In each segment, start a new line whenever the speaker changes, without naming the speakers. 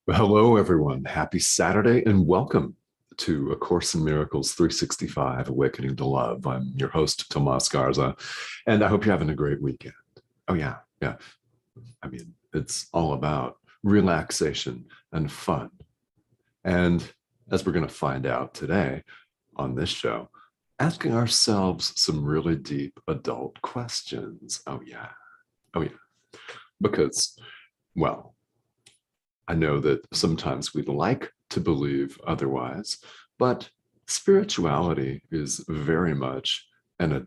Well, hello, everyone. Happy Saturday and welcome to A Course in Miracles 365 Awakening to Love. I'm your host, Tomás Garza, and I hope you're having a great weekend. Oh, yeah, yeah. I mean, it's all about relaxation and fun. And as we're going to find out today on this show, asking ourselves some really deep adult questions. Oh, yeah. Oh, yeah. Because, well, I know that sometimes we'd like to believe otherwise, but spirituality is very much an an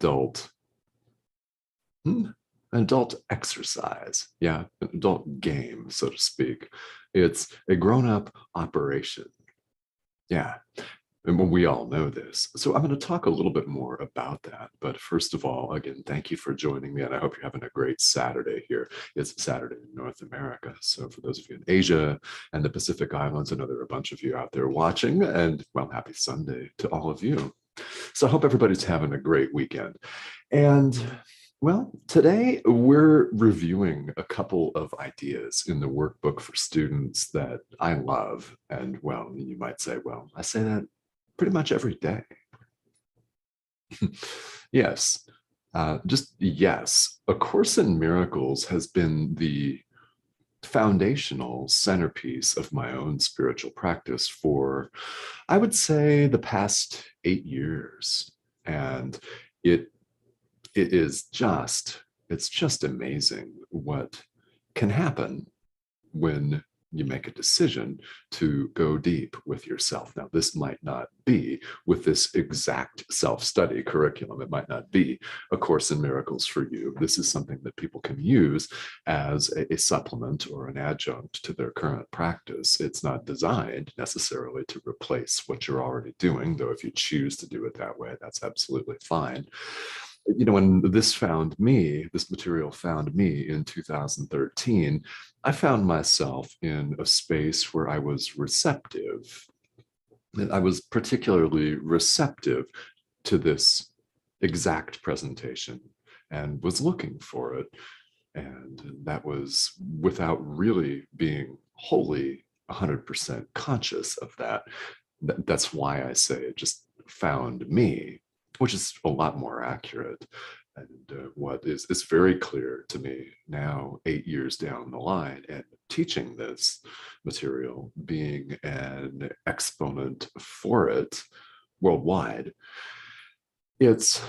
adult exercise. Yeah, an adult game, so to speak. It's a grown-up operation. Yeah. And we all know this. So I'm going to talk a little bit more about that. But first of all, again, thank you for joining me. And I hope you're having a great Saturday here. It's Saturday in North America. So for those of you in Asia and the Pacific Islands, I know there are a bunch of you out there watching. And well, happy Sunday to all of you. So I hope everybody's having a great weekend. And well, today we're reviewing a couple of ideas in the workbook for students that I love. And well, you might say, well, I say that pretty much every day. Yes, just yes. A Course in Miracles has been the foundational centerpiece of my own spiritual practice for, I would say, the past 8 years. And it it is just, it's just amazing what can happen when you make a decision to go deep with yourself. Now, this might not be with this exact self-study curriculum. It might not be A Course in Miracles for you. This is something that people can use as a supplement or an adjunct to their current practice. It's not designed necessarily to replace what you're already doing, though if you choose to do it that way, that's absolutely fine. You know, when this material found me in 2013, I found myself in a space where I was receptive. And I was particularly receptive to this exact presentation and was looking for it. And that was without really being wholly 100% conscious of that. That's why I say it just found me, which is a lot more accurate. And what is very clear to me now, 8 years down the line, and teaching this material, being an exponent for it worldwide, it's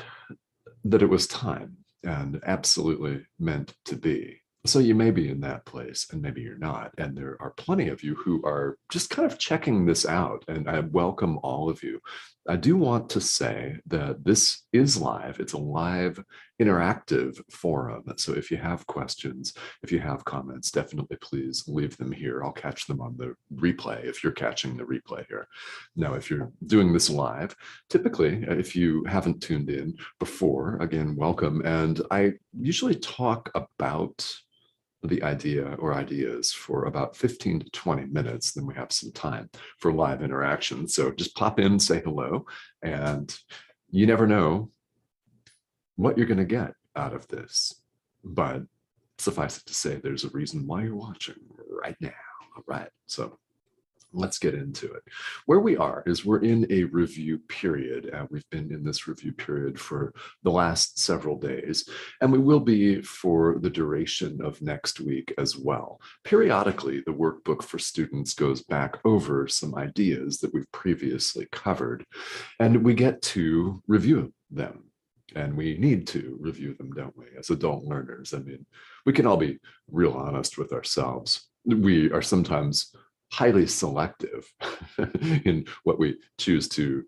that it was time and absolutely meant to be. So you may be in that place and maybe you're not. And there are plenty of you who are just kind of checking this out. And I welcome all of you. I do want to say that this is live. It's a live interactive forum. So if you have questions, if you have comments, definitely please leave them here. I'll catch them on the replay if you're catching the replay here. Now, if you're doing this live, typically, if you haven't tuned in before, again, welcome. And I usually talk about the idea or ideas for about 15 to 20 minutes. Then we have some time for live interaction. So just pop in, say hello, and you never know what you're going to get out of this. But suffice it to say, there's a reason why you're watching right now. All right. So let's get into it. Where we are is we're in a review period, and we've been in this review period for the last several days, and we will be for the duration of next week as well. Periodically, the workbook for students goes back over some ideas that we've previously covered, and we get to review them. And we need to review them, don't we, as adult learners? I mean, we can all be real honest with ourselves. We are sometimes highly selective in what we choose to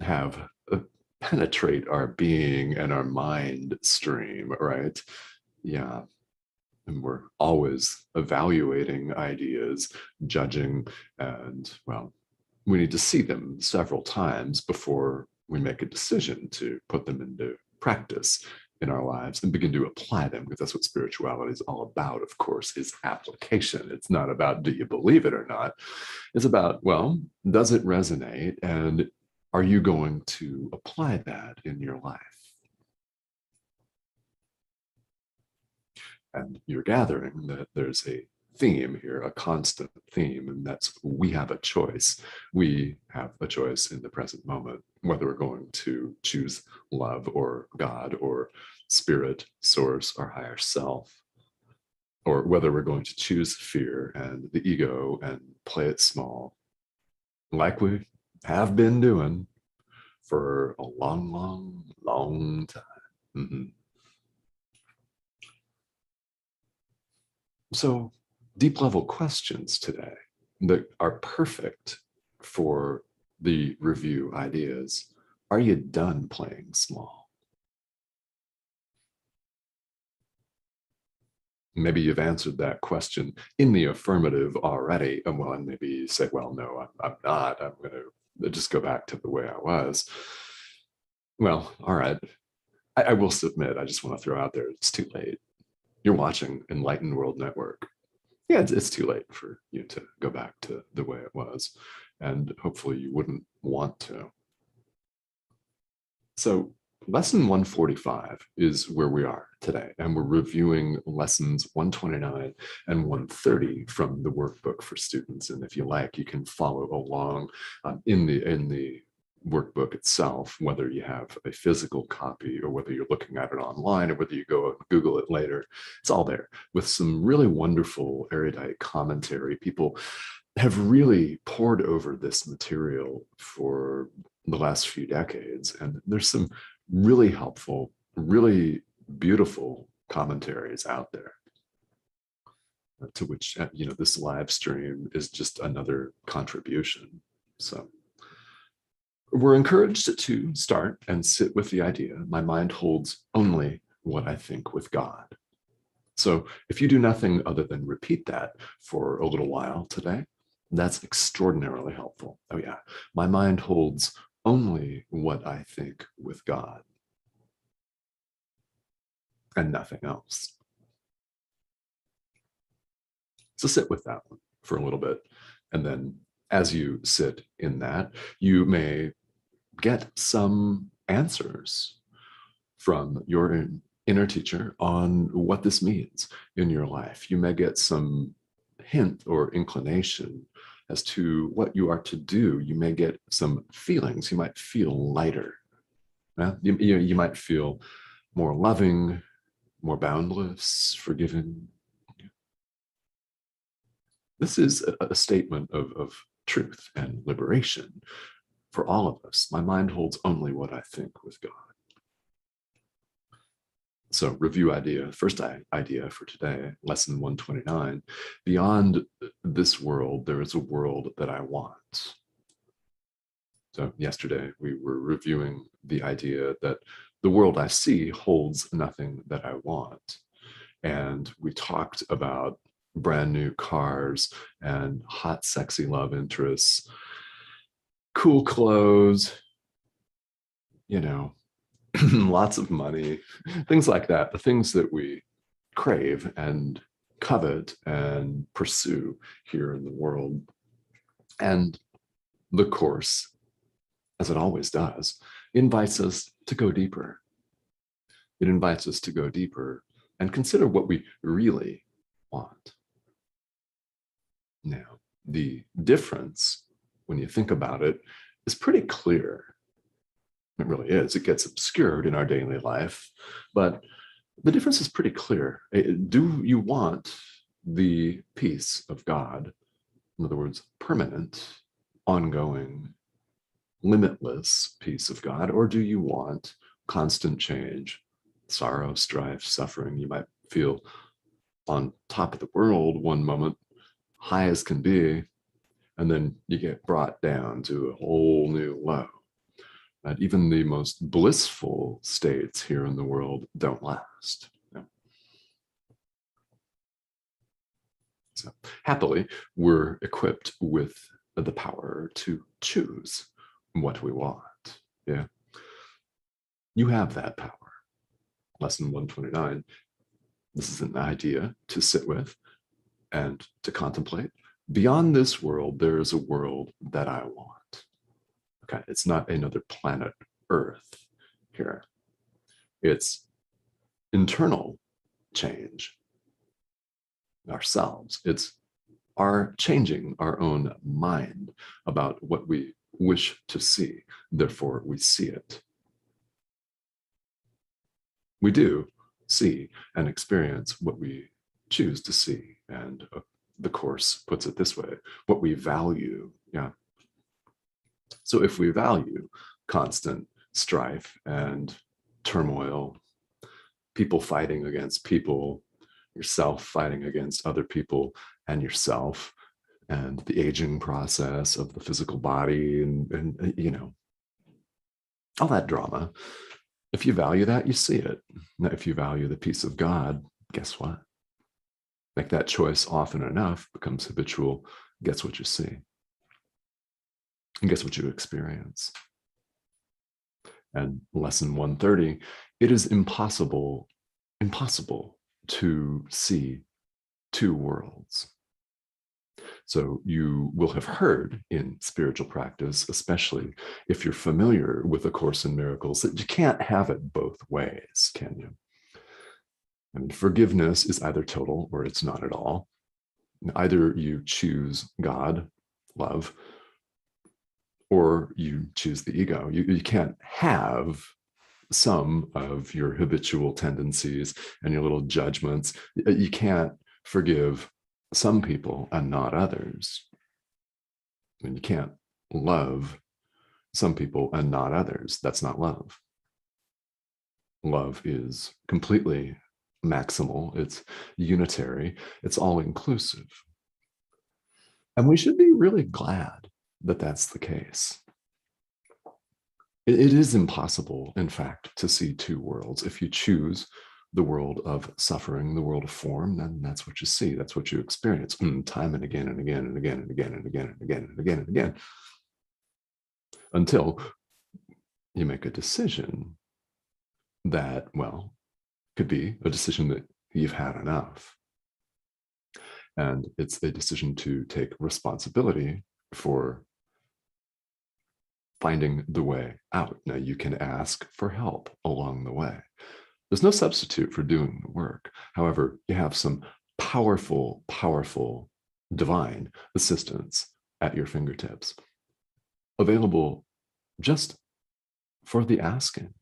have penetrate our being and our mind stream, right? Yeah. And we're always evaluating ideas, judging, and well, we need to see them several times before we make a decision to put them into practice in our lives and begin to apply them, because that's what spirituality is all about, of course, is application. It's not about do you believe it or not. It's about, well, does it resonate, and are you going to apply that in your life? And you're gathering that there's a theme here, a constant theme, and that's we have a choice. We have a choice in the present moment, whether we're going to choose love or God or spirit, source, or higher self, or whether we're going to choose fear and the ego and play it small, like we have been doing for a long, long, long time. Mm-hmm. So, deep level questions today that are perfect for the review ideas. Are you done playing small? Maybe you've answered that question in the affirmative already. And well, and maybe you say, well, no, I'm not. I'm going to just go back to the way I was. Well, all right. I will submit, I just want to throw out there, it's too late. You're watching Enlightened World Network. Yeah, it's too late for you to go back to the way it was. And hopefully you wouldn't want to. So lesson 145 is where we are today. And we're reviewing lessons 129 and 130 from the workbook for students. And if you like, you can follow along in the workbook itself, whether you have a physical copy or whether you're looking at it online or whether you go and Google it later. It's all there with some really wonderful erudite commentary. People have really poured over this material for the last few decades, and there's some really helpful, really beautiful commentaries out there, to which this live stream is just another contribution. So we're encouraged to start and sit with the idea, my mind holds only what I think with God. So if you do nothing other than repeat that for a little while today, that's extraordinarily helpful. Oh yeah, my mind holds only what I think with God and nothing else. So sit with that one for a little bit. And then as you sit in that, you may get some answers from your inner teacher on what this means in your life. You may get some hint or inclination as to what you are to do. You may get some feelings. You might feel lighter. Yeah? You might feel more loving, more boundless, forgiving. This is a statement of truth and liberation for all of us. My mind holds only what I think with God. So review idea, first idea for today, lesson 129. Beyond this world, there is a world that I want. So yesterday we were reviewing the idea that the world I see holds nothing that I want. And we talked about brand new cars and hot, sexy love interests, cool clothes, lots of money, things like that, the things that we crave and covet and pursue here in the world. And the Course, as it always does, invites us to go deeper. It invites us to go deeper and consider what we really want. Now, the difference, when you think about it, is pretty clear. It really is. It gets obscured in our daily life, but the difference is pretty clear. Do you want the peace of God? In other words, permanent, ongoing, limitless peace of God, or do you want constant change, sorrow, strife, suffering? You might feel on top of the world one moment, high as can be, and then you get brought down to a whole new low. That even the most blissful states here in the world don't last. So happily, we're equipped with the power to choose what we want. Yeah. You have that power. Lesson 129. This is an idea to sit with and to contemplate. Beyond this world, there is a world that I want. Okay, it's not another planet Earth here. It's internal change. ourselves. It's our changing our own mind about what we wish to see. Therefore, we see it. We do see and experience what we choose to see. And the Course puts it this way, what we value. Yeah. So if we value constant strife and turmoil, people fighting against people, yourself fighting against other people and yourself, and the aging process of the physical body, and you know, all that drama. If you value that, you see it. Now, if you value the peace of God, guess what? Make that choice often enough, becomes habitual. Guess what you see? And guess what you experience? And lesson 130, it is impossible to see two worlds. So you will have heard in spiritual practice, especially if you're familiar with A Course in Miracles, that you can't have it both ways, can you? I mean, forgiveness is either total or it's not at all. Either you choose God, love, or you choose the ego. You can't have some of your habitual tendencies and your little judgments. You can't forgive some people and not others. And you can't love some people and not others. That's not love. Love is completely maximal. It's unitary. It's all inclusive. And we should be really glad that that's the case. It is impossible, in fact, to see two worlds. If you choose the world of suffering, the world of form, then that's what you see. That's what you experience time and again and again and again and again and again and again and again and again, until you make a decision that, well, could be a decision that you've had enough. And it's a decision to take responsibility for finding the way out. Now, you can ask for help along the way. There's no substitute for doing the work. However, you have some powerful, powerful divine assistance at your fingertips, available just for the asking.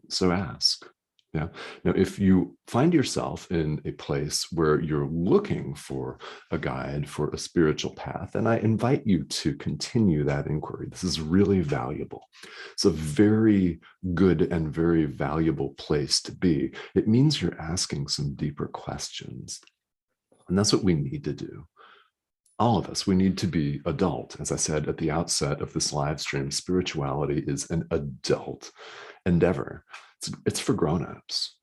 So ask. Yeah. Now, if you find yourself in a place where you're looking for a guide, for a spiritual path, then I invite you to continue that inquiry. This is really valuable. It's a very good and very valuable place to be. It means you're asking some deeper questions. And that's what we need to do. All of us, we need to be adult. As I said at the outset of this live stream, spirituality is an adult endeavor. It's for grown-ups.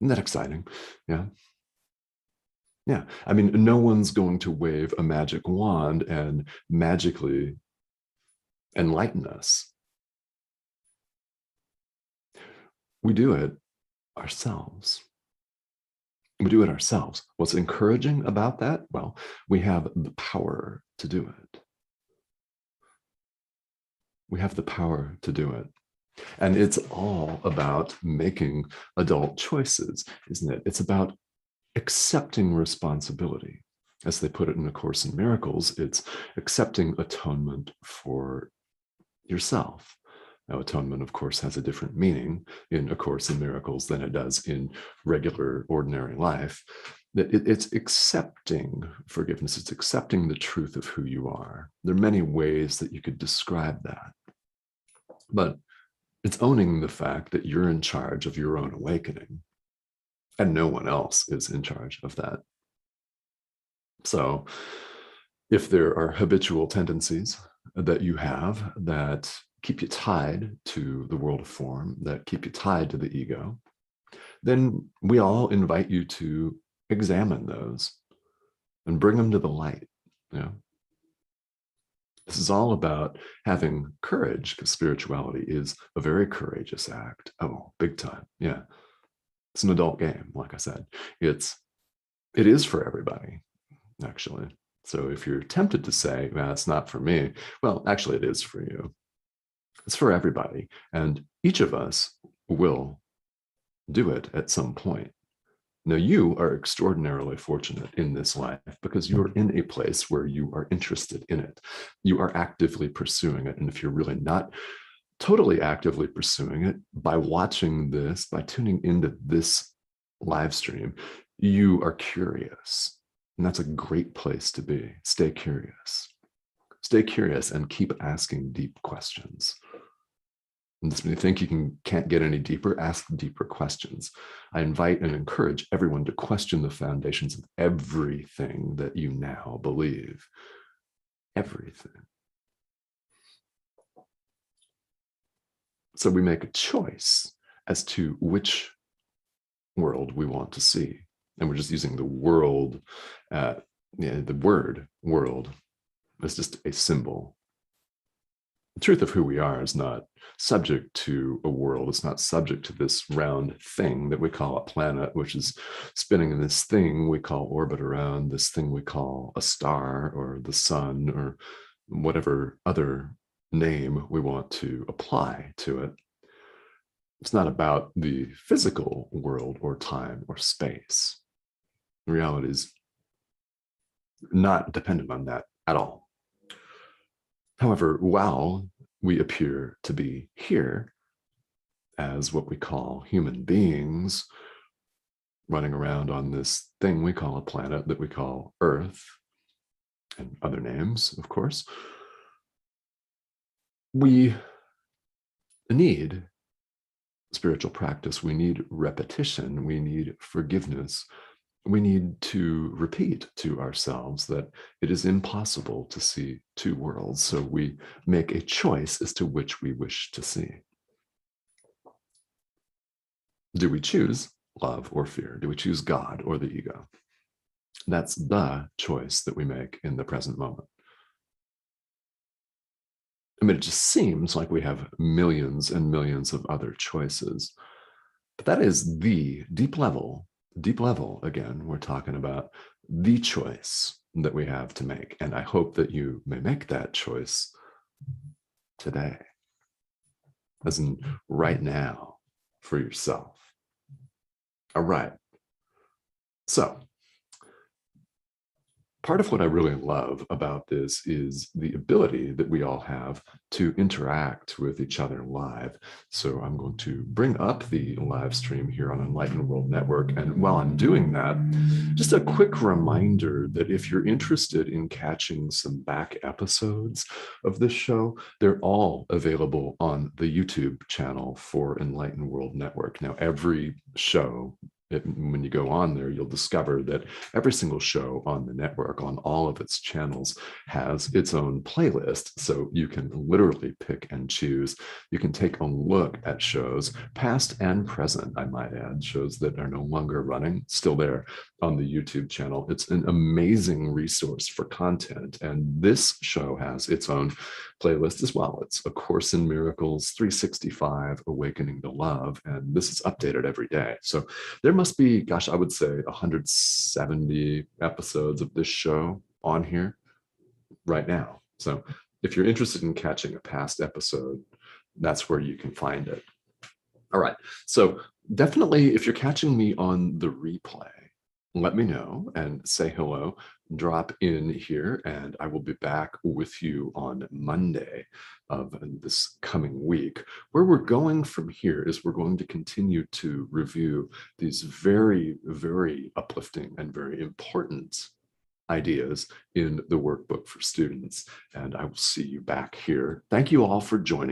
Isn't that exciting? Yeah. Yeah. I mean, no one's going to wave a magic wand and magically enlighten us. We do it ourselves. We do it ourselves. What's encouraging about that? Well, we have the power to do it. We have the power to do it. And it's all about making adult choices, isn't it? It's about accepting responsibility. As they put it in A Course in Miracles, it's accepting atonement for yourself. Now, atonement, of course, has a different meaning in A Course in Miracles than it does in regular, ordinary life. It's accepting forgiveness. It's accepting the truth of who you are. There are many ways that you could describe that. But it's owning the fact that you're in charge of your own awakening, and no one else is in charge of that. So if there are habitual tendencies that you have that keep you tied to the world of form, that keep you tied to the ego, then we all invite you to examine those and bring them to the light. You know? This is all about having courage, because spirituality is a very courageous act. Oh, big time. Yeah. It's an adult game, like I said. It is for everybody, actually. So if you're tempted to say, well, it's not for me, well, actually it is for you. It's for everybody. And each of us will do it at some point. Now, you are extraordinarily fortunate in this life because you're in a place where you are interested in it. You are actively pursuing it. And if you're really not totally actively pursuing it, by watching this, by tuning into this live stream, you are curious. And that's a great place to be. Stay curious. Stay curious and keep asking deep questions. And when you think you can't get any deeper, ask deeper questions. I invite and encourage everyone to question the foundations of everything that you now believe. Everything. So we make a choice as to which world we want to see. And we're just using the world, the word world as just a symbol. The truth of who we are is not subject to a world. It's not subject to this round thing that we call a planet, which is spinning in this thing we call orbit around this thing we call a star or the sun or whatever other name we want to apply to it. It's not about the physical world or time or space. The reality is not dependent on that at all. However, while we appear to be here as what we call human beings, running around on this thing we call a planet that we call Earth, and other names, of course, we need spiritual practice. We need repetition. We need forgiveness. We need to repeat to ourselves that it is impossible to see two worlds. So we make a choice as to which we wish to see. Do we choose love or fear? Do we choose God or the ego? That's the choice that we make in the present moment. I mean, it just seems like we have millions and millions of other choices, but that is the deep level, again, we're talking about the choice that we have to make. And I hope that you may make that choice today, as in right now for yourself. All right. So part of what I really love about this is the ability that we all have to interact with each other live. So I'm going to bring up the live stream here on Enlightened World Network. And while I'm doing that, just a quick reminder that if you're interested in catching some back episodes of this show, they're all available on the YouTube channel for Enlightened World Network. Now, every show, when you go on there, you'll discover that every single show on the network, on all of its channels, has its own playlist. So you can literally pick and choose. You can take a look at shows, past and present, I might add, shows that are no longer running, still there on the YouTube channel. It's an amazing resource for content. And this show has its own playlist as well. It's A Course in Miracles 365, Awakening to Love. And this is updated every day. So there must be, gosh, I would say 170 episodes of this show on here right now. So if you're interested in catching a past episode, that's where you can find it. All right. So definitely, if you're catching me on the replay, let me know and say hello. Drop in here, and I will be back with you on Monday of this coming week. Where we're going from here is we're going to continue to review these very, very uplifting and very important ideas in the workbook for students. And I will see you back here. Thank you all for joining.